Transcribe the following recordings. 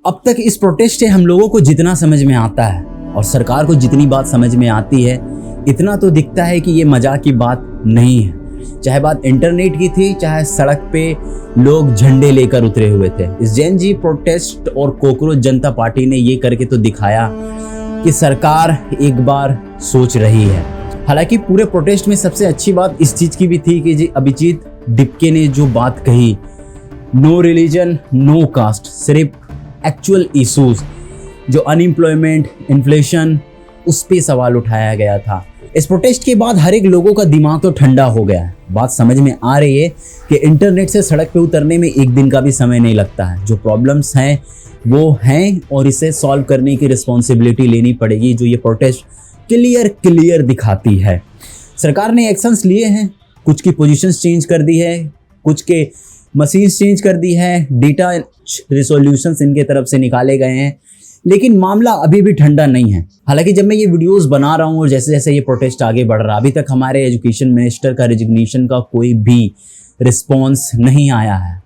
अब तक इस प्रोटेस्ट से हम लोगों को जितना समझ में आता है और सरकार को जितनी बात समझ में आती है, इतना तो दिखता है कि ये मजाक की बात नहीं है। चाहे बात इंटरनेट की थी, चाहे सड़क पे लोग झंडे लेकर उतरे हुए थे। इस जेन जी प्रोटेस्ट और कॉकरोच जनता पार्टी ने ये करके तो दिखाया कि सरकार एक बार सोच रही है। हालांकि पूरे प्रोटेस्ट में सबसे अच्छी बात इस चीज की भी थी कि जी अभिजीत डिपके ने जो बात कही, नो रिलीजन नो कास्ट, सिर्फ एक्चुअल इश्यूज जो अनएम्प्लॉयमेंट, इन्फ्लेशन, उस पे सवाल उठाया गया था। इस प्रोटेस्ट के बाद हर एक लोगों का दिमाग तो ठंडा हो गया है। बात समझ में आ रही है कि इंटरनेट से सड़क पे उतरने में एक दिन का भी समय नहीं लगता है। जो प्रॉब्लम्स हैं वो हैं और इसे सॉल्व करने की रिस्पॉन्सिबिलिटी लेनी पड़ेगी, जो ये प्रोटेस्ट क्लियर दिखाती है। सरकार ने एक्शंस लिए हैं, कुछ की पोजीशंस चेंज कर दी है, कुछ के मशीन्स चेंज कर दी है, डेटा रिसोल्यूशंस इनके तरफ से निकाले गए हैं, लेकिन मामला अभी भी ठंडा नहीं है। हालांकि जब मैं ये वीडियोस बना रहा हूँ और जैसे जैसे ये प्रोटेस्ट आगे बढ़ रहा है, अभी तक हमारे एजुकेशन मिनिस्टर का रेजिग्नेशन का कोई भी रिस्पॉन्स नहीं आया है।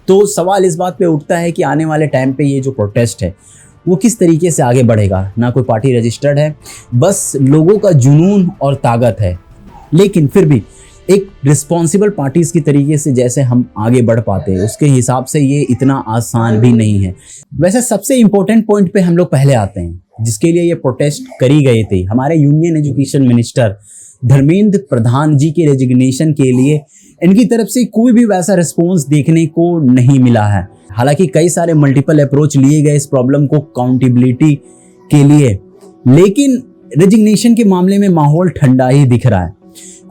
तो सवाल इस बात पे उठता है कि आने वाले टाइम पे ये जो प्रोटेस्ट है वो किस तरीके से आगे बढ़ेगा। ना कोई पार्टी रजिस्टर्ड है, बस लोगों का जुनून और ताकत है। लेकिन फिर भी एक रिस्पॉन्सिबल पार्टीज की तरीके से जैसे हम आगे बढ़ पाते हैं, उसके हिसाब से ये इतना आसान भी नहीं है। वैसे सबसे इम्पोर्टेंट पॉइंट पे हम लोग पहले आते हैं, जिसके लिए ये प्रोटेस्ट करी गई थी। हमारे union education minister Dharmendra Pradhan जी के रेजिग्नेशन के लिए इनकी तरफ से कोई भी वैसा रिस्पॉन्स देखने को नहीं मिला है। हालांकि कई सारे मल्टीपल अप्रोच लिए गए इस प्रॉब्लम को काउंटेबिलिटी के लिए, लेकिन रेजिग्नेशन के मामले में माहौल ठंडा ही दिख रहा है।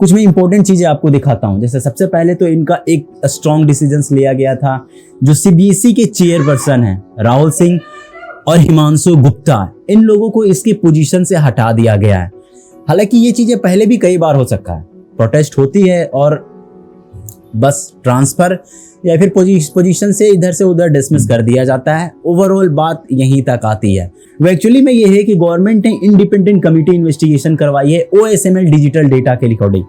कुछ मैं इंपॉर्टेंट चीजें आपको दिखाता हूं। जैसे सबसे पहले तो इनका एक स्ट्रॉन्ग डिसीजंस लिया गया था। जो सीबीएसई के चेयरपर्सन हैं राहुल सिंह और हिमांशु गुप्ता, इन लोगों को इसकी पोजीशन से हटा दिया गया है। हालांकि ये चीजें पहले भी कई बार हो सकता है, प्रोटेस्ट होती है और बस ट्रांसफर या फिर पोजीशन से इधर से उधर डिसमिस कर दिया जाता है। ओवरऑल बात यहीं तक आती है। वो एक्चुअली में ये है कि गवर्नमेंट ने इंडिपेंडेंट कमिटी इन्वेस्टिगेशन करवाई है OSML डिजिटल डेटा के रिकॉर्डिंग,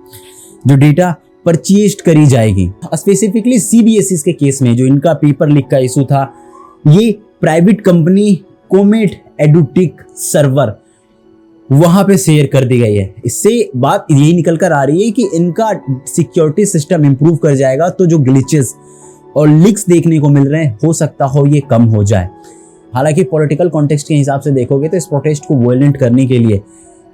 जो डेटा परचेज करी जाएगी। स्पेसिफिकली CBSE के केस में जो इनका पेपर लीक का इशू था, ये private company comet edutech server वहां पे शेयर कर दी गई है। इससे बात यही निकल कर आ रही है कि इनका सिक्योरिटी सिस्टम इंप्रूव कर जाएगा, तो जो ग्लिचेस और लीक्स देखने को मिल रहे हैं हो सकता हो ये कम हो जाए। हालांकि पॉलिटिकल कॉन्टेक्स्ट के हिसाब से देखोगे तो इस प्रोटेस्ट को वायलेंट करने के लिए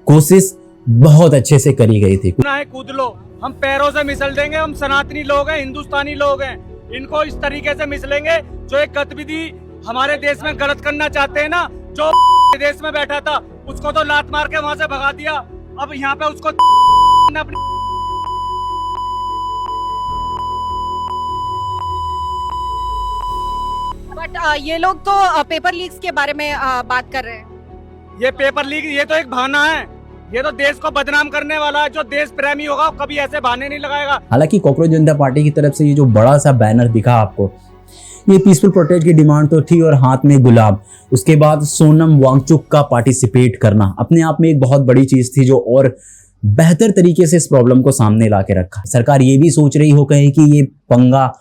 कोशिश बहुत अच्छे से करी गई थी। कूद लो, हम पैरों से मिसल देंगे। हम सनातनी लोग हैं, हिंदुस्तानी लोग हैं, इनको इस तरीके से मिसलेंगे। जो एक गतिविधि हमारे देश में गलत करना चाहते हैं ना, जो देश में बैठा था उसको तो लात मार के वहां से भगा दिया। अब यहाँ पे उसको अपनी बट ये लोग तो पेपर लीक्स के बारे में बात कर रहे हैं। ये पेपर लीक, ये तो एक बहाना है। ये तो देश को बदनाम करने वाला है। जो देश प्रेमी होगा वो कभी ऐसे बहाने नहीं लगाएगा। हालांकि कॉकरोच जनता पार्टी की तरफ से ये जो बड़ा सा बैनर दिखा आपको, ये पीसफुल प्रोटेस्ट की डिमांड तो थी और हाथ में गुलाब। उसके बाद सोनम वांगचुक का पार्टिसिपेट करना अपने आप में एक बहुत बड़ी चीज थी, जो और बेहतर तरीके से इस प्रॉब्लम को सामने ला के रखा। सरकार ये भी सोच रही हो कहीं कि ये पंगा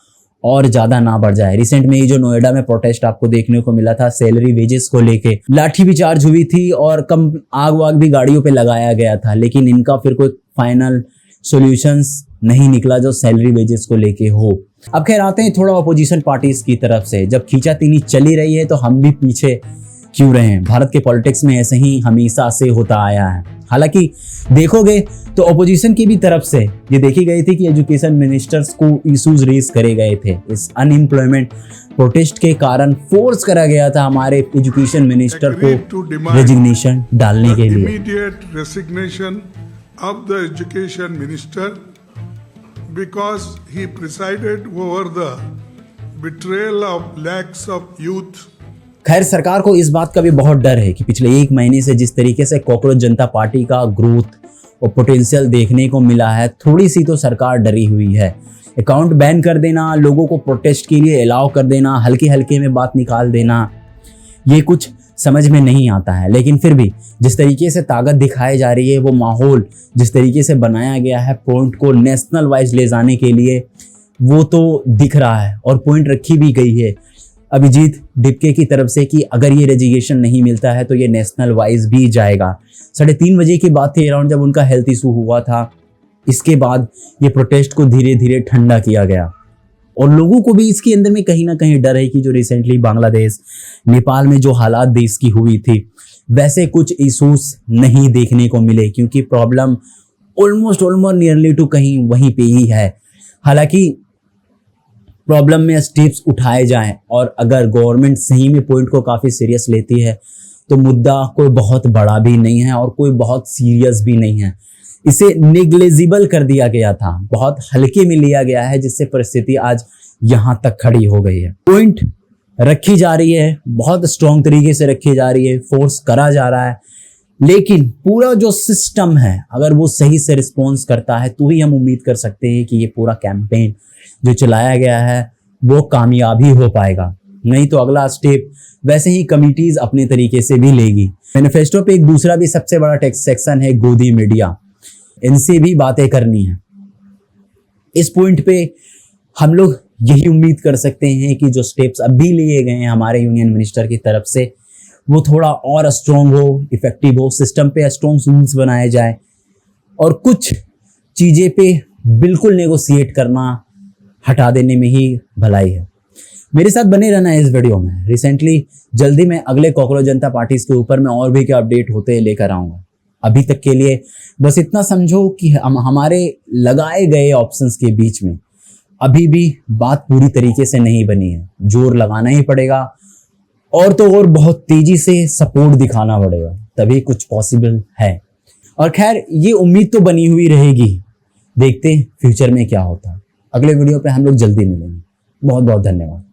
और ज्यादा ना बढ़ जाए। रिसेंट में ये जो नोएडा में प्रोटेस्ट आपको देखने को मिला था, सैलरी वेजेस को लेके लाठी भी चार्ज हुई थी और कम आग वाग भी गाड़ियों पे लगाया गया था, लेकिन इनका फिर कोई फाइनल सॉल्यूशंस नहीं निकला जो सैलरी वेजेस को लेके हो। अब खैर आते हैं थोड़ा अपोजिशन पार्टीज की तरफ से। जब खींचातानी चली रही है तो हम भी पीछे क्यों रहे हैं? भारत के पॉलिटिक्स में ऐसे ही हमेशा से होता आया है। हालांकि देखोगे तो अपोजिशन की भी तरफ से ये देखी गई थी कि एजुकेशन मिनिस्टर्स को इश्यूज रेज करे गए थे। इस अनएम्प्लॉयमेंट प्रोटेस्ट के कारण फोर्स करा गया था हमारे एजुकेशन मिनिस्टर को रेजिग्नेशन डालने के लिए। Immediate resignation of the education minister because he presided over the betrayal of lakhs of youth. खैर सरकार को इस बात का भी बहुत डर है कि पिछले एक महीने से जिस तरीके से कॉकरोच जनता पार्टी का ग्रोथ और पोटेंशियल देखने को मिला है, थोड़ी सी तो सरकार डरी हुई है। अकाउंट बैन कर देना, लोगों को प्रोटेस्ट के लिए अलाउ कर देना, हल्के हल्के में बात निकाल देना, ये कुछ समझ में नहीं आता है। लेकिन फिर भी जिस तरीके से ताकत दिखाई जा रही है, वो माहौल जिस तरीके से बनाया गया है पॉइंट को नेशनल वाइज ले जाने के लिए, वो तो दिख रहा है और पॉइंट रखी भी गई है। अभिजीत डिपके की तरफ से कि अगर ये रेजिग्नेशन नहीं मिलता है तो ये नेशनल वाइज भी जाएगा। 3:30 बजे की बात थी अराउंड जब उनका हेल्थ इशू हुआ था। इसके बाद ये प्रोटेस्ट को धीरे धीरे ठंडा किया गया और लोगों को भी इसके अंदर में कहीं ना कहीं डर है कि जो रिसेंटली बांग्लादेश नेपाल में जो हालात देश की हुई थी वैसे कुछ इशूज नहीं देखने को मिले, क्योंकि प्रॉब्लम ऑलमोस्ट नियरली टू कहीं वहीं पे ही है। हालांकि प्रॉब्लम में स्टेप्स उठाए जाएं और अगर गवर्नमेंट सही में पॉइंट को काफ़ी सीरियस लेती है तो मुद्दा कोई बहुत बड़ा भी नहीं है और कोई बहुत सीरियस भी नहीं है। इसे नेग्लेजिबल कर दिया गया था, बहुत हल्के में लिया गया है, जिससे परिस्थिति आज यहाँ तक खड़ी हो गई है। पॉइंट रखी जा रही है, बहुत स्ट्रॉन्ग तरीके से रखी जा रही है, फोर्स करा जा रहा है, लेकिन पूरा जो सिस्टम है अगर वो सही से रिस्पॉन्स करता है तो ही हम उम्मीद कर सकते हैं कि ये पूरा कैंपेन जो चलाया गया है वो कामयाबी हो पाएगा। नहीं तो अगला स्टेप वैसे ही कमिटीज अपने तरीके से भी लेगी। मैनिफेस्टो पे एक दूसरा भी सबसे बड़ा टेक्स्ट सेक्शन है गोदी मीडिया, इनसे भी बातें करनी है। इस पॉइंट पे हम लोग यही उम्मीद कर सकते हैं कि जो स्टेप्स अभी लिए गए हैं हमारे यूनियन मिनिस्टर की तरफ से वो थोड़ा और स्ट्रॉन्ग हो, इफेक्टिव हो, सिस्टम पे स्ट्रॉन्ग रूल्स बनाए जाए और कुछ चीज़ें पे बिल्कुल नेगोशिएट करना हटा देने में ही भलाई है। मेरे साथ बने रहना है इस वीडियो में। रिसेंटली जल्दी मैं अगले कॉकरोच जनता पार्टीज के ऊपर मैं और भी क्या अपडेट होते लेकर आऊँगा। अभी तक के लिए बस इतना समझो कि हम हमारे लगाए गए ऑप्शंस के बीच में अभी भी बात पूरी तरीके से नहीं बनी है। जोर लगाना ही पड़ेगा और तो और बहुत तेजी से सपोर्ट दिखाना पड़ेगा, तभी कुछ पॉसिबल है। और खैर ये उम्मीद तो बनी हुई रहेगी, देखते हैं फ्यूचर में क्या होता है। अगले वीडियो पे हम लोग जल्दी मिलेंगे। बहुत बहुत धन्यवाद।